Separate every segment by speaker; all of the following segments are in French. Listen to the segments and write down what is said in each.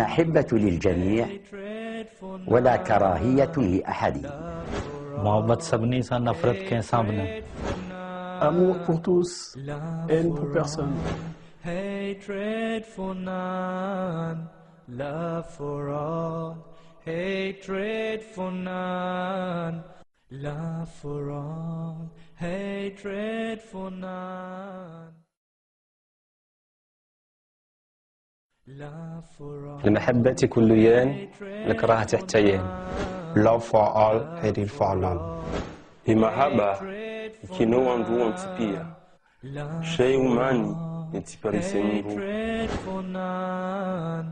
Speaker 1: المحبة للجميع ولا كراهية لأحد.
Speaker 2: मोहब्बत सबनी सा नफरत के सामने.
Speaker 3: Amour pour tous, haine pour personne.
Speaker 4: Hatred for none, love for all. Hatred for none, love for all. Hatred for none.
Speaker 5: المحبة كليان الكراهة تحتيان.
Speaker 6: Love for all, hatred for none.
Speaker 5: المحبة que no one wants pia. Shay umani ntipariseni.
Speaker 4: Hatred for none,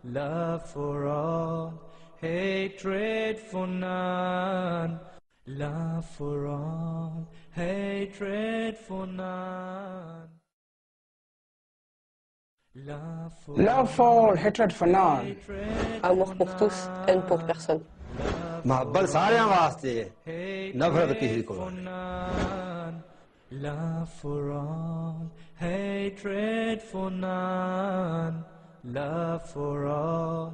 Speaker 4: love for all. Hatred for none, love for all. Hatred for none.
Speaker 3: Love for all, hatred for none.
Speaker 7: Amour pour tous, haine pour personne.
Speaker 8: मोहब्बत सारे वास्ते नफरत किसी को
Speaker 4: Love for all, hatred for none. Love for all,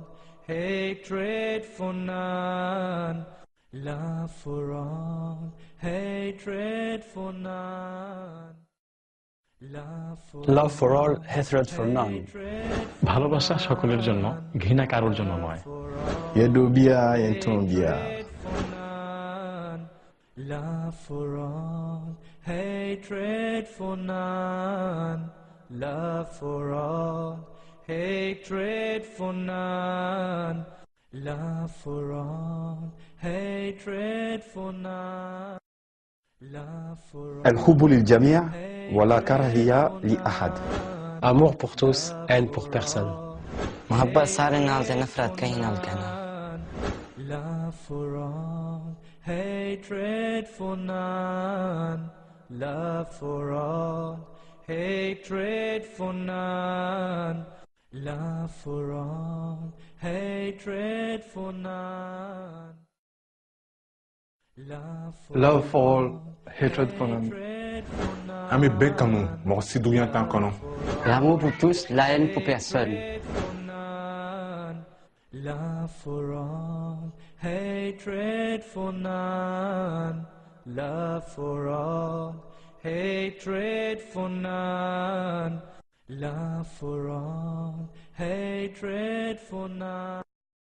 Speaker 4: hatred for none. Love for all, hatred for none.
Speaker 3: Love for all, hatred for none.
Speaker 2: ভালোবাসা সকলের জন্য, ঘৃণা কারোর জন্য নয়.
Speaker 3: Yedobia yentombia.
Speaker 4: Love for all, hatred for none. Love for all, hatred for none. Love for all, hatred for none.
Speaker 6: الحب للجميع ولا كراهية لأحد.
Speaker 5: Amour pour tous, haine pour personne.
Speaker 7: मोहब्बत सारे नाल ते नफरत कहीं नाल कहना.
Speaker 4: Love for all, hatred for none. Love for all, hatred for none. Love for all, hatred for none.
Speaker 9: Love for all, hatred for none.
Speaker 10: Ami bekanu, morsi douyan tan konon.
Speaker 1: L'amour pour tous, la haine pour personne.
Speaker 4: Love for all, hatred for none. Love for all, hatred for none. Love for all, hatred for none.